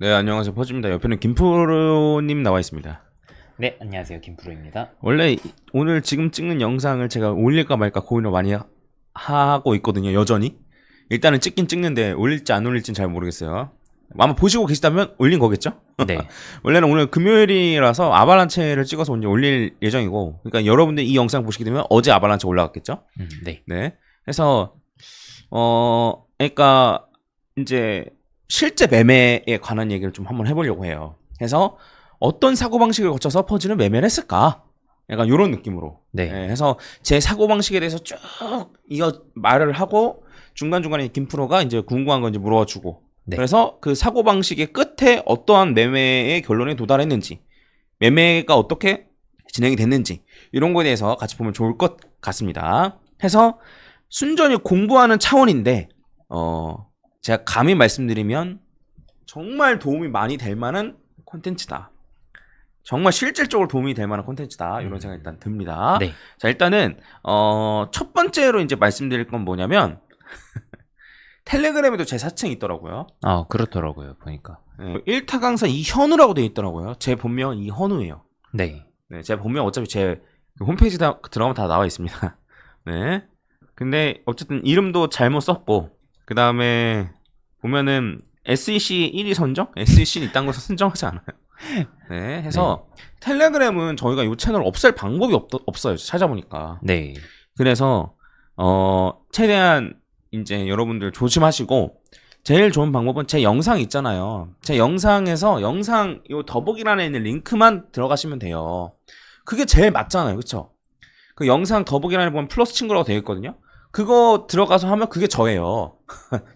네, 안녕하세요. 퍼즈입니다. 옆에는 김프로님 나와 있습니다. 네, 안녕하세요. 김프로입니다. 원래 오늘 지금 찍는 영상을 제가 올릴까 말까 고민을 많이 하고 있거든요. 여전히. 일단은 찍긴 찍는데 올릴지 안 올릴지는 잘 모르겠어요. 아마 보시고 계시다면 올린 거겠죠? 네. 원래는 오늘 금요일이라서 아발란체를 찍어서 이제 올릴 예정이고, 그러니까 여러분들 이 영상 보시게 되면 어제 아발란체 올라갔겠죠? 네. 네. 그래서 그러니까 이제 실제 매매에 관한 얘기를 좀 한번 해보려고 해요. 그래서 어떤 사고방식을 거쳐서 퍼즐을 매매를 했을까? 약간 이런 느낌으로. 네. 그래서 제 사고방식에 대해서 쭉 이거 말을 하고 중간중간에 김프로가 이제 궁금한 거 이제 물어주고. 네. 그래서 그 사고방식의 끝에 어떠한 매매의 결론에 도달했는지, 매매가 어떻게 진행이 됐는지, 이런 거에 대해서 같이 보면 좋을 것 같습니다. 해서 순전히 공부하는 차원인데, 제가 감히 말씀드리면 정말 도움이 많이 될 만한 콘텐츠다. 정말 실질적으로 도움이 될 만한 콘텐츠다. 이런 생각이 일단 듭니다. 네. 자, 일단은 첫 번째로 이제 말씀드릴 건 뭐냐면 텔레그램에도 제 사칭이 있더라고요. 그렇더라고요. 보니까. 네, 1타 강사 이현우라고 되어 있더라고요. 제 본명은 이현우예요. 네. 네, 제 본명 어차피 제 홈페이지 들어가면 다 나와 있습니다. 네. 근데 어쨌든 이름도 잘못 썼고, 그 다음에 보면은 SEC 1위 선정? SEC는 이딴 곳에서 선정하지 않아요. 네, 해서 텔레그램은 저희가 이 채널 없앨 방법이 없어요. 찾아보니까. 네. 그래서 최대한 이제 여러분들 조심하시고, 제일 좋은 방법은 제 영상 있잖아요. 제 영상에서 영상 요 더보기란에 있는 링크만 들어가시면 돼요. 그게 제일 맞잖아요. 그쵸? 그 영상 더보기란에 보면 플러스 친구라고 되어 있거든요. 그거 들어가서 하면 그게 저예요.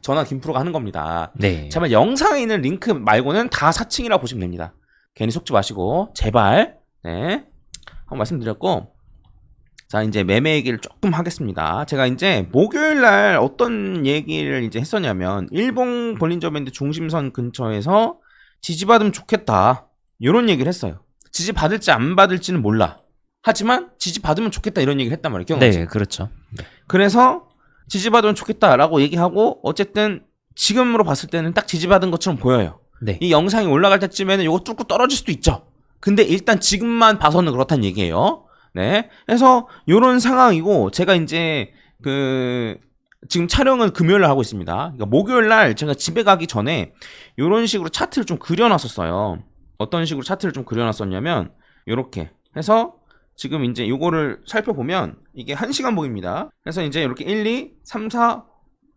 저나 김프로가 하는 겁니다. 네. 제발 영상에 있는 링크 말고는 다 사칭이라고 보시면 됩니다. 괜히 속지 마시고 제발. 네, 한번 말씀드렸고, 자, 이제 매매 얘기를 조금 하겠습니다. 제가 이제 목요일날 어떤 얘기를 이제 했었냐면, 일본 볼린저 밴드 중심선 근처에서 지지받으면 좋겠다, 이런 얘기를 했어요. 지지받을지 안 받을지는 몰라, 하지만 지지받으면 좋겠다, 이런 얘기를 했단 말이에요. 기억나지? 네, 그렇죠. 네. 그래서 지지받으면 좋겠다라고 얘기하고, 어쨌든 지금으로 봤을 때는 딱 지지받은 것처럼 보여요. 네. 이 영상이 올라갈 때쯤에는 이거 뚫고 떨어질 수도 있죠. 근데 일단 지금만 봐서는 그렇다는 얘기예요. 네. 그래서 요런 상황이고, 제가 이제 지금 촬영은 금요일날 하고 있습니다. 그러니까 목요일날 제가 집에 가기 전에 요런 식으로 차트를 좀 그려놨었어요. 어떤 식으로 차트를 좀 그려놨었냐면 요렇게 해서 지금 이제 요거를 살펴보면 이게 1시간 보기입니다. 그래서 이제 이렇게 1, 2, 3, 4,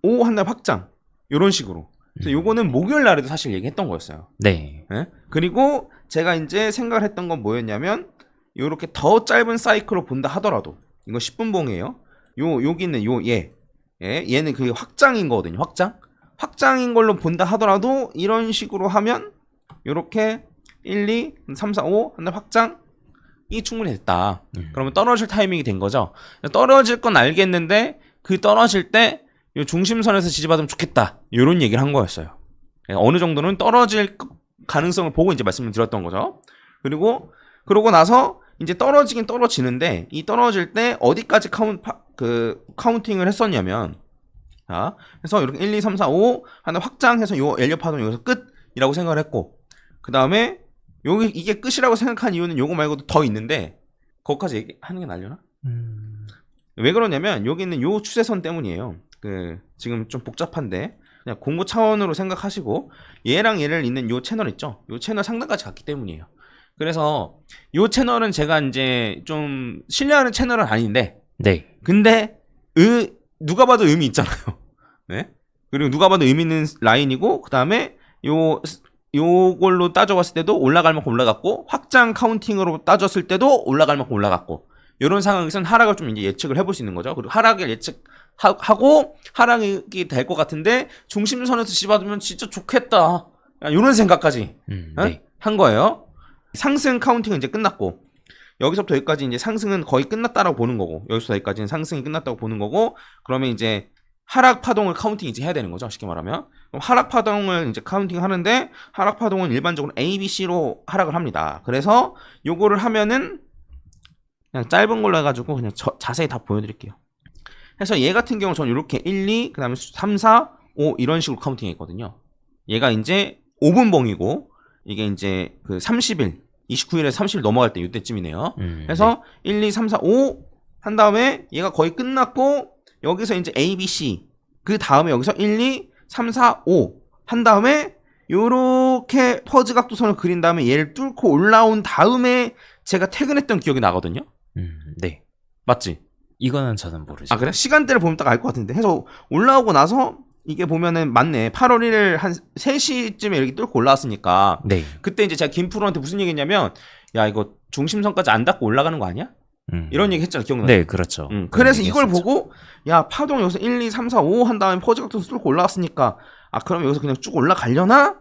5 한 달 확장, 요런 식으로. 그래서 요거는 목요일 날에도 사실 얘기했던 거였어요. 네. 네? 그리고 제가 이제 생각을 했던 건 뭐였냐면, 요렇게 더 짧은 사이클로 본다 하더라도, 이거 10분 봉이에요. 여기 있는 얘는 그 확장인 거거든요. 확장인 걸로 본다 하더라도 이런 식으로 하면 요렇게 1, 2, 3, 4, 5 한 달 확장이 충분히 됐다. 그러면 떨어질 타이밍이 된 거죠. 떨어질 건 알겠는데 그 떨어질 때 요 중심선에서 지지받으면 좋겠다, 요런 얘기를 한 거였어요. 어느 정도는 떨어질 가능성을 보고 이제 말씀을 드렸던 거죠. 그러고 나서 이제 떨어지긴 떨어지는데, 이 떨어질 때 어디까지 카운팅을 했었냐면, 자, 그래서 이렇게 1, 2, 3, 4, 5 하나 확장해서 요 엘리엇 파동 여기서 끝이라고 생각을 했고, 그 다음에 이게 끝이라고 생각한 이유는 요거 말고도 더 있는데, 거기까지 얘기하는 게 나려나? 왜 그러냐면 여기 있는 요 추세선 때문이에요. 지금 좀 복잡한데 그냥 공부 차원으로 생각하시고, 얘랑 얘를 잇는 요 채널 있죠? 요 채널 상단까지 갔기 때문이에요. 그래서 요 채널은 제가 이제 좀 신뢰하는 채널은 아닌데, 네. 근데 누가 봐도 의미 있잖아요. 네? 그리고 누가 봐도 의미 있는 라인이고, 그 다음에 요걸로 따져봤을 때도 올라갈 만큼 올라갔고, 확장 카운팅으로 따졌을 때도 올라갈 만큼 올라갔고, 이런 상황에서는 하락을 좀 이제 예측을 해볼 수 있는 거죠. 그리고 하락을 예측하고 하락이 될 것 같은데 중심선에서 지지받으면 진짜 좋겠다, 이런 생각까지 네. 한 거예요. 상승 카운팅은 이제 끝났고, 여기서부터 여기까지 이제 상승은 거의 끝났다라고 보는 거고, 여기서부터 여기까지는 상승이 끝났다고 보는 거고, 그러면 이제 하락 파동을 카운팅 이제 해야 되는 거죠. 쉽게 말하면. 그럼 하락 파동을 이제 카운팅 하는데, 하락 파동은 일반적으로 A, B, C로 하락을 합니다. 그래서 요거를 하면은 그냥 짧은 걸로 해가지고 그냥 자세히 다 보여드릴게요. 그래서 얘 같은 경우 저는 이렇게 1, 2, 그 다음에 3, 4, 5 이런 식으로 카운팅 했거든요. 얘가 이제 5분봉이고 이게 이제 그 30일 29일에 30일 넘어갈 때 이때쯤이네요. 그래서 1, 2, 3, 4, 5 한 다음에 얘가 거의 끝났고 여기서 이제 A, B, C 그 다음에 여기서 1, 2, 3, 4, 5 한 다음에 요렇게 퍼즈 각도선을 그린 다음에 얘를 뚫고 올라온 다음에 제가 퇴근했던 기억이 나거든요. 네. 맞지? 이거는 저는 모르죠. 아 그래? 시간대를 보면 딱 알 것 같은데 해서 올라오고 나서 이게 보면은 맞네. 8월 1일 한 3시쯤에 이렇게 뚫고 올라왔으니까 네. 그때 이제 제가 김프로한테 무슨 얘기 했냐면 야 이거 중심선까지 안 닿고 올라가는 거 아니야? 이런 얘기 했잖아. 기억나? 네, 그렇죠. 그래서 이걸 보고 야 파동 여기서 1, 2, 3, 4, 5 한 다음에 퍼즈 각도선 뚫고 올라왔으니까 아 그럼 여기서 그냥 쭉 올라가려나?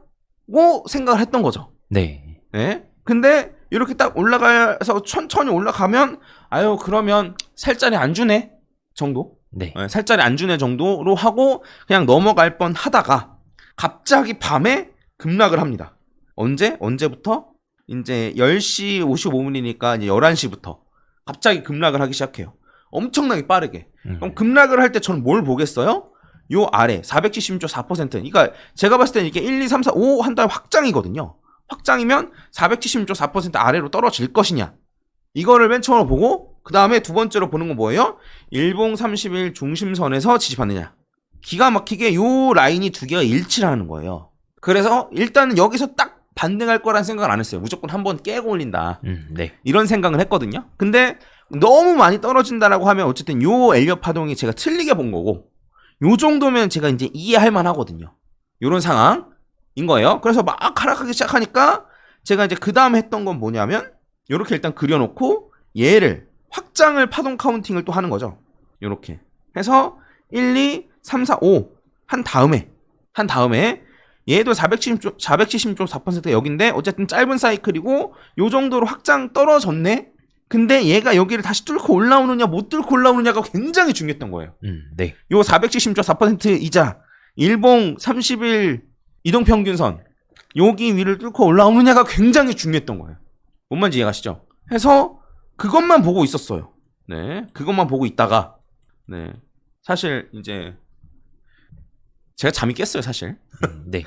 고 생각을 했던 거죠. 네. 네? 근데 이렇게 딱 올라가서 천천히 올라가면 아유 그러면 살짜리 안 주네 정도? 네. 살짜리 안 주네 정도로 하고 그냥 넘어갈 뻔 하다가 갑자기 밤에 급락을 합니다. 언제부터? 이제 10시 55분이니까 이제 11시부터 갑자기 급락을 하기 시작해요. 엄청나게 빠르게. 그럼 급락을 할 때 저는 뭘 보겠어요? 요 아래 476조 4%. 그러니까 제가 봤을 때는 이게 1, 2, 3, 4, 5 한 다음에 확장이거든요. 확장이면 476조 4% 아래로 떨어질 것이냐. 이거를 맨 처음으로 보고 그 다음에 두 번째로 보는 건 뭐예요? 일봉 30일 중심선에서 지지받느냐. 기가 막히게 요 라인이 두 개가 일치를 하는 거예요. 그래서 일단은 여기서 딱 반등할 거란 생각을 안 했어요. 무조건 한번 깨고 올린다. 네. 이런 생각을 했거든요. 근데 너무 많이 떨어진다라고 하면 어쨌든 요 엘리엇 파동이 제가 틀리게 본 거고 요 정도면 제가 이제 이해할 만 하거든요. 요런 상황인 거예요. 그래서 막 하락하기 시작하니까 제가 이제 그 다음에 했던 건 뭐냐면 요렇게 일단 그려놓고 얘를 확장을 파동 카운팅을 또 하는 거죠. 요렇게 해서 1, 2, 3, 4, 5 한 다음에 얘도 470.4%가 여긴데 어쨌든 짧은 사이클이고 요 정도로 확장 떨어졌네. 근데 얘가 여기를 다시 뚫고 올라오느냐 못 뚫고 올라오느냐가 굉장히 중요했던 거예요. 네. 요 470.4%이자 일봉 30일 이동평균선 여기 위를 뚫고 올라오느냐가 굉장히 중요했던 거예요. 뭔 말인지 이해가시죠? 해서 그것만 보고 있었어요. 네, 그것만 보고 있다가 네, 사실 이제 제가 잠이 깼어요, 사실. 네.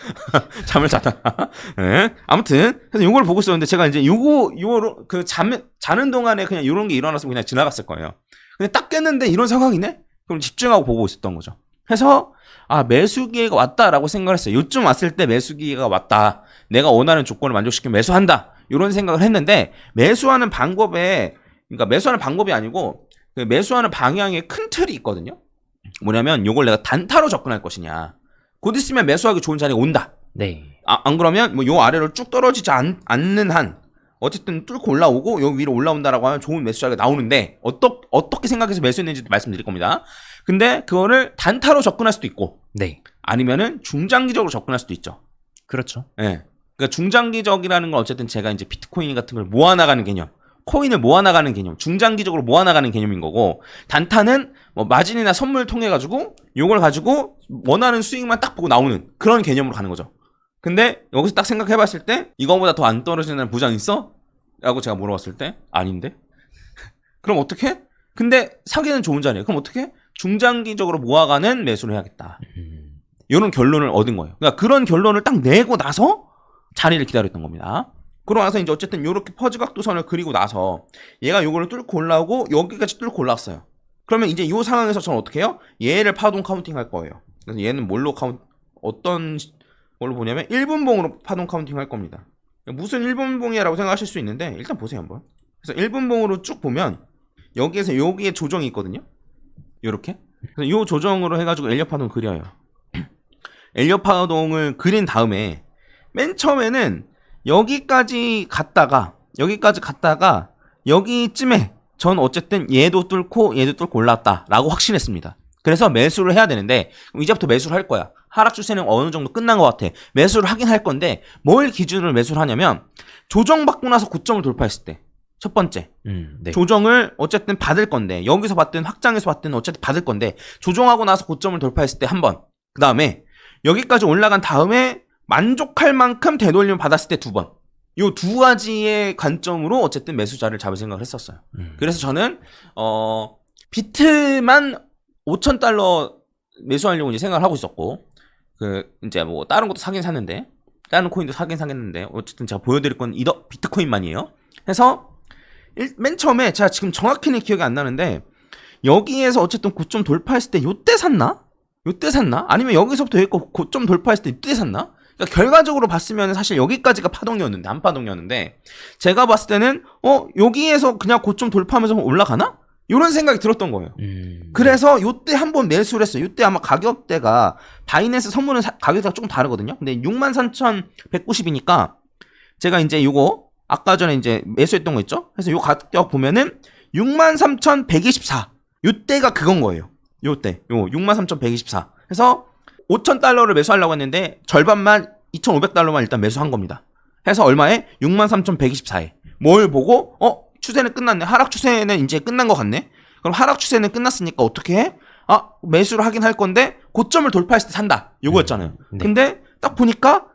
잠을 자다가. 네. 아무튼 그래서 요걸 보고 있었는데 제가 이제 요거 그 자는 동안에 그냥 요런 게 일어났으면 그냥 지나갔을 거예요. 근데 딱 깼는데 이런 상황이네? 그럼 집중하고 보고 있었던 거죠. 해서 아 매수 기회가 왔다라고 생각을 했어요. 요쯤 왔을 때 매수 기회가 왔다. 내가 원하는 조건을 만족시키면 매수한다. 이런 생각을 했는데 매수하는 방법에 그러니까 매수하는 방법이 아니고 그 매수하는 방향에 큰 틀이 있거든요. 뭐냐면 요걸 내가 단타로 접근할 것이냐. 곧 있으면 매수하기 좋은 자리가 온다. 네. 안 그러면 뭐 요 아래로 쭉 떨어지지 않는 한 어쨌든 뚫고 올라오고 여기 위로 올라온다라고 하면 좋은 매수 자리가 나오는데 어떻게 생각해서 매수했는지 말씀드릴 겁니다. 근데 그거를 단타로 접근할 수도 있고 네. 아니면은 중장기적으로 접근할 수도 있죠. 그렇죠. 예. 네. 그러니까 중장기적이라는 건 어쨌든 제가 이제 비트코인 같은 걸 모아나가는 개념, 코인을 모아나가는 개념, 중장기적으로 모아나가는 개념인 거고 단타는 뭐 마진이나 선물 통해 가지고 요걸 가지고 원하는 수익만 딱 보고 나오는 그런 개념으로 가는 거죠. 근데 여기서 딱 생각해봤을 때 이거보다 더 안 떨어지는 보장 있어? 라고 제가 물어봤을 때 아닌데? 그럼 어떻게? 근데 사기는 좋은 자리예요. 그럼 어떻게? 중장기적으로 모아가는 매수를 해야겠다. 이런 결론을 얻은 거예요. 그러니까 그런 결론을 딱 내고 나서 자리를 기다렸던 겁니다. 그러고 나서 이제 어쨌든 이렇게 퍼즈 각도선을 그리고 나서 얘가 요거를 뚫고 올라오고 여기까지 뚫고 올라왔어요. 그러면 이제 이 상황에서 저는 어떻게 해요? 얘를 파동 카운팅 할 거예요. 그래서 얘는 뭘로 어떤 걸로 보냐면 1분봉으로 파동 카운팅 할 겁니다. 무슨 1분봉이야라고 생각하실 수 있는데 일단 보세요 한번. 그래서 1분봉으로 쭉 보면 여기에서 여기에 조정이 있거든요. 요렇게. 그래서 요 조정으로 해가지고 엘리엇 파동을 그려요. 엘리엇 파동을 그린 다음에 맨 처음에는 여기까지 갔다가 여기쯤에 전 어쨌든 얘도 뚫고 올라왔다라고 확신했습니다. 그래서 매수를 해야 되는데 그럼 이제부터 매수를 할 거야. 하락 추세는 어느 정도 끝난 것 같아. 매수를 하긴 할 건데 뭘 기준으로 매수를 하냐면 조정받고 나서 고점을 돌파했을 때 첫 번째 네. 조정을 어쨌든 받을 건데 여기서 받든 확장에서 받든 어쨌든 받을 건데 조정하고 나서 고점을 돌파했을 때 한 번, 그 다음에 여기까지 올라간 다음에 만족할 만큼 되돌림 받았을 때 두 번. 요 두 가지의 관점으로 어쨌든 매수자를 잡을 생각을 했었어요. 그래서 저는 비트만 $5,000 매수하려고 이제 생각을 하고 있었고 그 이제 뭐 다른 것도 사긴 샀는데 다른 코인도 사긴 사겠는데 어쨌든 제가 보여드릴 건 비트코인만이에요. 해서 맨 처음에 제가 지금 정확히는 기억이 안 나는데 여기에서 어쨌든 고점 돌파했을 때 요때 샀나? 요때 샀나? 아니면 여기서부터 여기 고점 돌파했을 때 이때 샀나? 그러니까 결과적으로 봤으면 사실 여기까지가 파동이었는데 한파동이었는데 제가 봤을 때는 여기에서 그냥 고점 돌파하면서 올라가나? 이런 생각이 들었던 거예요. 그래서 요때 한번 매수를 했어요. 요때 아마 가격대가 바이낸스 선물은 가격대가 조금 다르거든요. 근데 63,190이니까 제가 이제 요거 아까 전에 이제 매수했던 거 있죠? 그래서 요 가격 보면은 63,124 요때가 그건 거예요. 요때 63,124 그래서 5,000달러를 매수하려고 했는데 절반만 2,500달러만 일단 매수한 겁니다. 해서 얼마에? 63,124에 뭘 보고 추세는 끝났네. 하락 추세는 이제 끝난 것 같네. 그럼 하락 추세는 끝났으니까 어떻게 해? 매수를 하긴 할 건데 고점을 돌파했을 때 산다. 요거였잖아요. 네. 근데 딱 보니까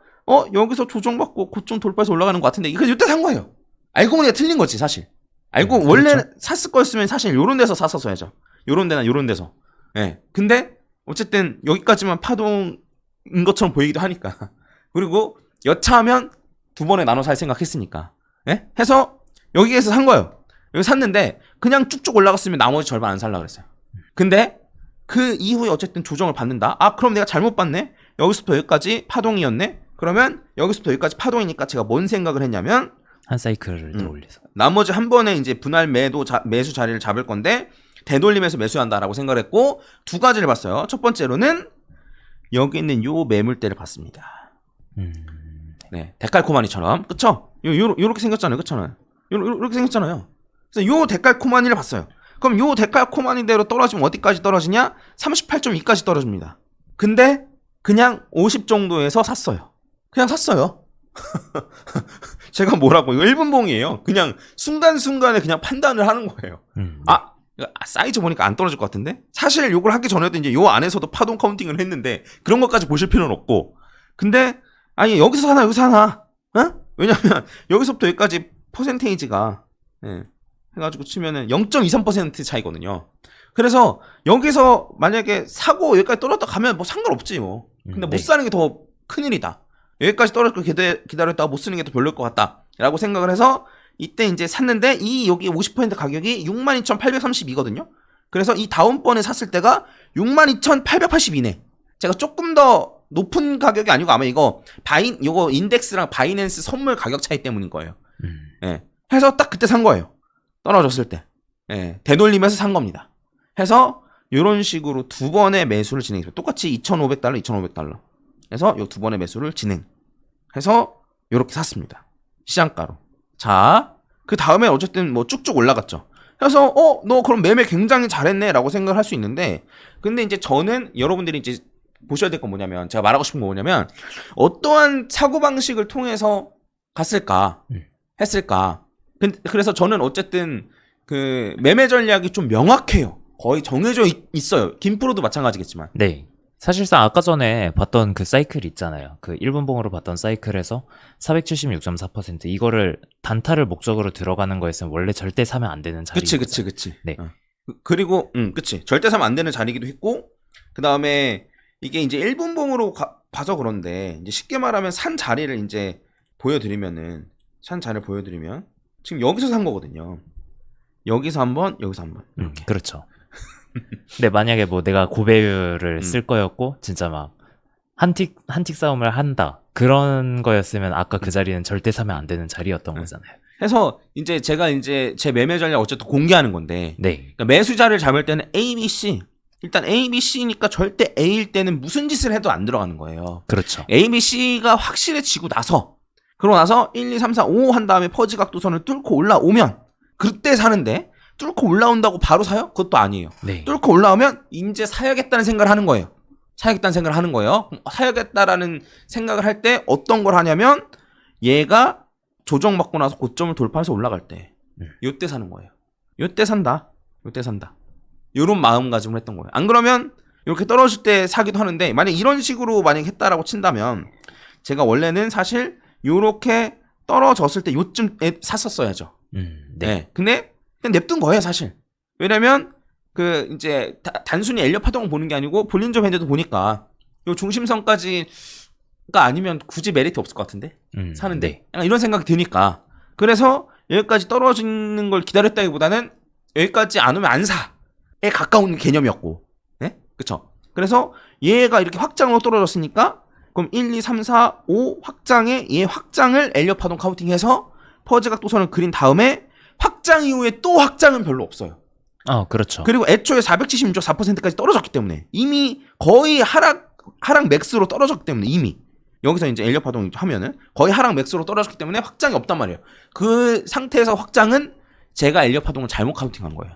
여기서 조정받고 고점 돌파해서 올라가는 것 같은데 그래서 이때 산 거예요. 알고 보니까 틀린 거지 사실. 알고 그렇죠. 원래는 샀을 거였으면 사실 요런 데서 샀었어야죠. 요런 데나 요런 데서. 예. 근데 어쨌든 여기까지만 파동인 것처럼 보이기도 하니까. 그리고 여차하면 두 번에 나눠 살 생각했으니까. 예? 해서 여기에서 산 거예요. 여기 샀는데 그냥 쭉쭉 올라갔으면 나머지 절반 안 살라 그랬어요. 근데 그 이후에 어쨌든 조정을 받는다. 그럼 내가 잘못 봤네. 여기서부터 여기까지 파동이었네. 그러면 여기서부터 여기까지 파동이니까 제가 뭔 생각을 했냐면 한 사이클을 더 올려서. 나머지 한 번에 이제 분할 매수 자리를 잡을 건데 되돌림해서 매수한다라고 생각을 했고 두 가지를 봤어요. 첫 번째로는 여기 있는 요 매물대를 봤습니다. 네, 데칼코마니처럼 그쵸? 요렇게 생겼잖아요. 그쵸? 요렇게 생겼잖아요. 그래서 요 데칼코마니를 봤어요. 그럼 요 데칼코마니대로 떨어지면 어디까지 떨어지냐? 38.2까지 떨어집니다. 근데 그냥 50 정도에서 샀어요. 그냥 샀어요. 제가 뭐라고 이거 1분봉이에요. 그냥 순간순간에 그냥 판단을 하는 거예요. 네. 사이즈 보니까 안 떨어질 것 같은데? 사실 요걸 하기 전에도 이제 요 안에서도 파동 카운팅을 했는데 그런 것까지 보실 필요는 없고 근데 아니 여기서 사나 여기서 사나 왜냐면 여기서부터 여기까지 퍼센테이지가 해가지고 치면은 0.23% 차이거든요. 그래서 여기서 만약에 사고 여기까지 떨어졌다 가면 뭐 상관없지 뭐. 근데 못 사는 게 더 큰일이다. 여기까지 떨어질 거 기다렸다가 못 쓰는 게 더 별로일 것 같다 라고 생각을 해서 이때 이제 샀는데 여기 50% 가격이 62,832거든요. 그래서 이 다음번에 샀을 때가 62,882네. 제가 조금 더 높은 가격이 아니고 아마 요거 인덱스랑 바이낸스 선물 가격 차이 때문인 거예요. 해서 딱 그때 산 거예요. 떨어졌을 때. 되돌리면서 산 겁니다. 해서 이런 식으로 두 번의 매수를 진행했어요. 똑같이 2,500달러, 2,500달러. 해서 요 두 번의 매수를 진행해서 요렇게 샀습니다. 시장가로. 자, 그 다음에 어쨌든 뭐 쭉쭉 올라갔죠. 그래서 너 그럼 매매 굉장히 잘했네 라고 생각을 할 수 있는데 근데 이제 저는 여러분들이 이제 보셔야 될 건 뭐냐면 제가 말하고 싶은 건 뭐냐면 어떠한 사고방식을 통해서 갔을까 했을까. 그래서 저는 어쨌든 그 매매 전략이 좀 명확해요. 거의 정해져 있어요. 김프로도 마찬가지겠지만. 네. 사실상 아까 전에 봤던 그 사이클 있잖아요. 그 1분봉으로 봤던 사이클에서 476.4% 이거를 단타를 목적으로 들어가는 거였으면 원래 절대 사면 안 되는 자리. 그치. 네. 그리고 그치. 절대 사면 안 되는 자리이기도 했고 그 다음에 이게 이제 1분봉으로 봐서 그런데 이제 쉽게 말하면 산 자리를 이제 보여드리면 지금 여기서 산 거거든요. 여기서 한번 여기서 한번. 그렇죠. 근데 만약에 뭐 내가 고배율을 쓸 거였고 진짜 막 한틱 싸움을 한다 그런 거였으면 아까 그 자리는 절대 사면 안 되는 자리였던 거잖아요. 해서 이제 제가 이제 제 매매 전략 어쨌든 공개하는 건데 네. 그러니까 매수 자리를 잡을 때는 A, B, C 일단 A, B, C니까 절대 A일 때는 무슨 짓을 해도 안 들어가는 거예요. 그렇죠. A, B, C가 확실해지고 나서 그러고 나서 1, 2, 3, 4, 5 한 다음에 퍼지 각도선을 뚫고 올라오면 그때 사는데 뚫고 올라온다고 바로 사요? 그것도 아니에요. 네. 뚫고 올라오면 이제 사야겠다는 생각을 하는 거예요. 사야겠다라는 생각을 할 때 어떤 걸 하냐면 얘가 조정받고 나서 고점을 돌파해서 올라갈 때 요때 사는 거예요. 요때 산다. 요런 마음가짐을 했던 거예요. 안 그러면 이렇게 떨어질 때 사기도 하는데 만약 이런 식으로 만약 했다라고 친다면 제가 원래는 사실 요렇게 떨어졌을 때 요쯤에 샀었어야죠. 네. 근데 그냥 냅둔 거예요, 사실. 왜냐면 그 이제 단순히 엘리엇 파동을 보는 게 아니고 볼린저 밴드도 보니까 요 중심선까지 아니면 굳이 메리트 없을 것 같은데 사는데 네. 약간 이런 생각이 드니까 그래서 여기까지 떨어지는 걸 기다렸다기보다는 여기까지 안 오면 안 사에 가까운 개념이었고, 네? 그쵸? 그래서 얘가 이렇게 확장으로 떨어졌으니까 그럼 1, 2, 3, 4, 5 확장에 얘 확장을 엘리엇 파동 카운팅해서 퍼즐 각도선을 그린 다음에 확장 이후에 또 확장은 별로 없어요. 그렇죠. 그리고 애초에 476조 4%까지 떨어졌기 때문에 이미 거의 하락 맥스로 떨어졌기 때문에 이미 여기서 이제 엘리엇 파동 하면은 거의 하락 맥스로 떨어졌기 때문에 확장이 없단 말이에요. 그 상태에서 확장은 제가 엘리엇 파동을 잘못 카운팅한 거예요.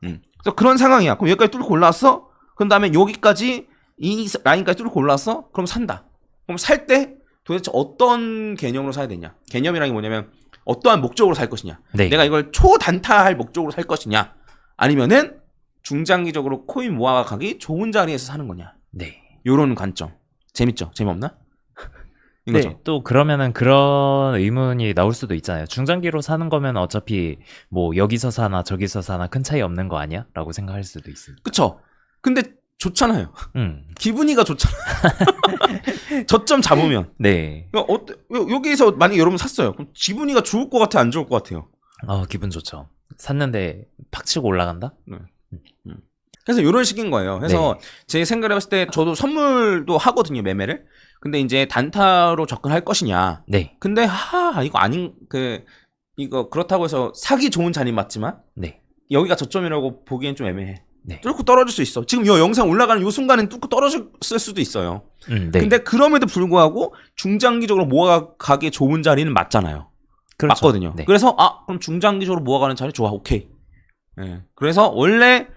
그래서 그런 상황이야. 그럼 여기까지 뚫고 올라왔어. 그런 다음에 여기까지 이 라인까지 뚫고 올라왔어. 그럼 산다. 그럼 살 때 도대체 어떤 개념으로 사야 되냐? 개념이란 게 뭐냐면 어떠한 목적으로 살 것이냐? 네. 내가 이걸 초단타할 목적으로 살 것이냐? 아니면은 중장기적으로 코인 모아가기 좋은 자리에서 사는 거냐? 네. 요런 관점. 재밌죠? 재미없나? 이거죠. 네, 또 그러면은 그런 의문이 나올 수도 있잖아요. 중장기로 사는 거면 어차피 뭐 여기서 사나 저기서 사나 큰 차이 없는 거 아니야? 라고 생각할 수도 있습니다. 그쵸? 근데 좋잖아요. 기분이가 좋잖아. 저점 잡으면. 네. 여기서 만약에 여러분 샀어요. 그럼 기분이가 좋을 것 같아, 안 좋을 것 같아요? 기분 좋죠. 샀는데 팍 치고 올라간다? 그래서 이런 식인 거예요. 그래서 네. 제 생각을 해봤을 때 저도 선물도 하거든요, 매매를. 근데 이제 단타로 접근할 것이냐. 네. 근데 이거 이거 그렇다고 해서 사기 좋은 자리 맞지만 네. 여기가 저점이라고 보기엔 좀 애매해. 네. 뚫고 떨어질 수 있어. 지금 이 영상 올라가는 이 순간엔 뚫고 떨어졌을 수도 있어요. 네. 근데 그럼에도 불구하고 중장기적으로 모아가기 좋은 자리는 맞잖아요. 그렇죠. 맞거든요. 네. 그래서 그럼 중장기적으로 모아가는 자리 좋아. 오케이. 네. 그래서 원래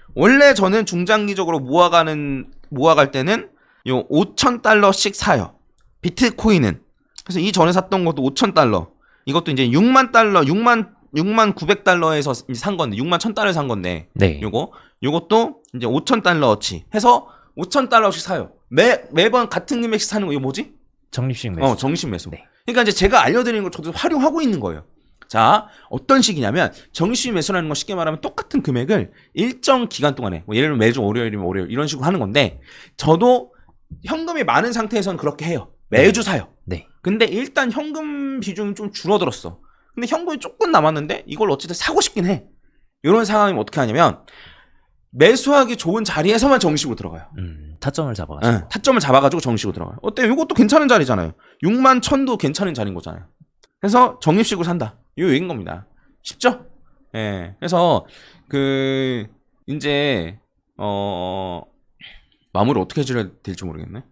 저는 중장기적으로 모아갈 때는 요 5,000달러씩 사요. 비트코인은. 그래서 이 전에 샀던 것도 5,000달러. 이것도 이제 6만 900달러에서 산 건데, 6만 1,000달러에 산 건데, 네. 요것도 이제 5,000달러어치 해서 5,000달러씩 사요. 매번 같은 금액씩 사는 거, 이거 뭐지? 적립식 매수. 정식 매수. 네. 그러니까 이제 제가 알려드리는 걸 저도 활용하고 있는 거예요. 자, 어떤 식이냐면, 정식 매수라는 건 쉽게 말하면 똑같은 금액을 일정 기간 동안에, 뭐 예를 들면 매주 월요일이면 월요일, 이런 식으로 하는 건데, 저도 현금이 많은 상태에서는 그렇게 해요. 매주 사요. 네. 근데 일단 현금 비중이 좀 줄어들었어. 근데 현금이 조금 남았는데 이걸 어쨌든 사고 싶긴 해. 이런 상황이면 어떻게 하냐면 매수하기 좋은 자리에서만 정식으로 들어가요. 타점을 잡아가지고. 타점을 잡아가지고 정식으로 들어가요. 어때요? 이것도 괜찮은 자리잖아요. 6만 1,000도 괜찮은 자리인 거잖아요. 그래서 적립식으로 산다. 이 얘기인 겁니다. 쉽죠? 예. 그래서 이제 마무리 어떻게 해줘야 될지 모르겠네.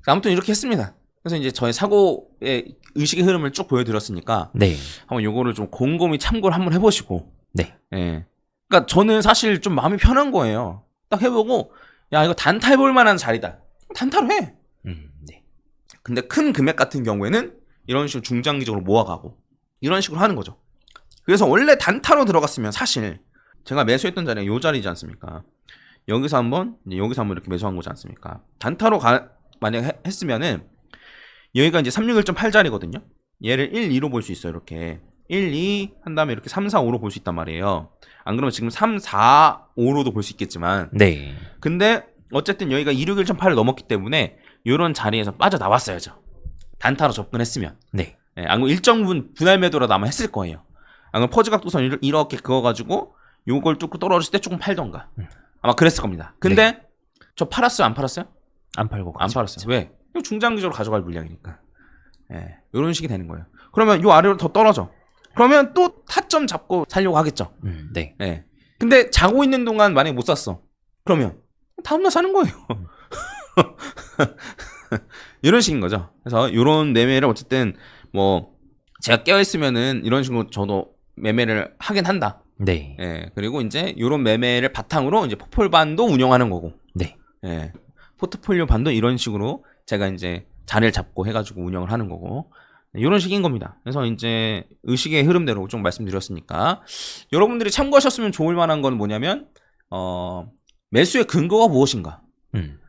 아무튼 이렇게 했습니다. 그래서 이제 저의 사고의 의식의 흐름을 쭉 보여드렸으니까 네. 한번 요거를 좀 곰곰이 참고를 한번 해보시고. 네. 예. 그러니까 저는 사실 좀 마음이 편한 거예요. 딱 해보고 야 이거 단타 해볼 만한 자리다. 단타로 해. 네. 근데 큰 금액 같은 경우에는 이런 식으로 중장기적으로 모아가고 이런 식으로 하는 거죠. 그래서 원래 단타로 들어갔으면 사실 제가 매수했던 자리가 요 자리지 않습니까? 여기서 한번 이렇게 매수한 거지 않습니까? 단타로 만약 했으면은 여기가 이제 361.8자리거든요. 얘를 1, 2로 볼 수 있어요. 이렇게 1, 2 한 다음에 이렇게 3, 4, 5로 볼 수 있단 말이에요. 안 그러면 지금 3, 4, 5로도 볼 수 있겠지만 네. 근데 어쨌든 여기가 261.8을 넘었기 때문에 이런 자리에서 빠져나왔어야죠. 단타로 접근했으면. 네. 안 그러면 일정 부분 분할 매도라도 아마 했을 거예요. 안 그러면 퍼즐 각도선 이렇게 그어가지고 요걸 뚫고 떨어질 때 조금 팔던가. 아마 그랬을 겁니다. 근데 네. 저 팔았어요? 안 팔았어요? 안 팔고 안 팔았어요. 왜? 이거 중장기적으로 가져갈 물량이니까. 예, 이런 식이 되는 거예요. 그러면 요 아래로 더 떨어져. 그러면 또 타점 잡고 살려고 하겠죠. 네. 예. 근데 자고 있는 동안 만약에 못 샀어. 그러면 다음날 사는 거예요. 이런 식인 거죠. 그래서 이런 매매를 어쨌든 뭐 제가 깨어있으면은 이런 식으로 저도 매매를 하긴 한다. 네. 예. 그리고 이제 이런 매매를 바탕으로 이제 포폴반도 운영하는 거고. 네. 예. 포트폴리오 반도 이런 식으로 제가 이제 자리를 잡고 해가지고 운영을 하는 거고. 이런 식인 겁니다. 그래서 이제 의식의 흐름대로 좀 말씀드렸으니까 여러분들이 참고하셨으면 좋을 만한 건 뭐냐면 매수의 근거가 무엇인가?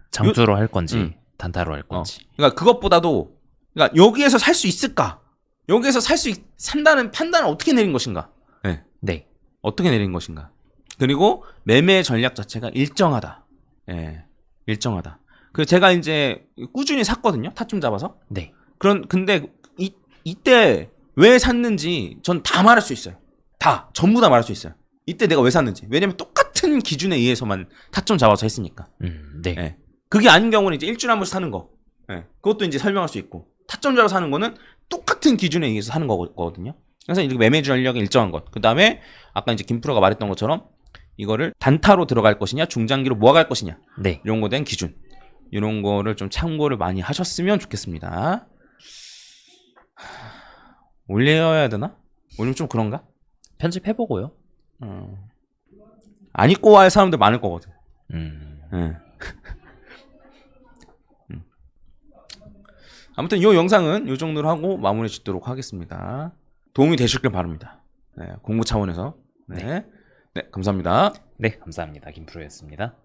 장주로 할 건지 단타로 할 건지. 그러니까 그것보다도 그러니까 여기에서 살 수 있을까? 여기에서 산다는 판단을 어떻게 내린 것인가? 네. 네. 어떻게 내린 것인가? 그리고 매매 전략 자체가 일정하다. 예. 일정하다. 그 제가 이제 꾸준히 샀거든요. 타점 잡아서. 네. 근데 이때 왜 샀는지 전 다 말할 수 있어요. 전부 다 말할 수 있어요. 이때 내가 왜 샀는지. 왜냐면 똑같은 기준에 의해서만 타점 잡아서 했으니까. 네. 예. 그게 아닌 경우는 이제 일주일에 한 번씩 사는 거. 예. 그것도 이제 설명할 수 있고. 타점 잡아서 사는 거는 똑같은 기준에 의해서 사는 거거든요. 그래서 이렇게 매매 전략이 일정한 것. 그 다음에 아까 이제 김프로가 말했던 것처럼 이거를 단타로 들어갈 것이냐, 중장기로 모아갈 것이냐. 네. 이런 거에 대한 기준. 이런 거를 좀 참고를 많이 하셨으면 좋겠습니다. 올려야 되나? 올리면 좀 그런가? 편집해보고요. 안 입고 할 사람들 많을 거거든. 예. 아무튼 이 영상은 이 정도로 하고 마무리 짓도록 하겠습니다. 도움이 되셨길 바랍니다. 네, 공부 차원에서. 네. 네, 감사합니다. 네, 감사합니다. 김프로였습니다.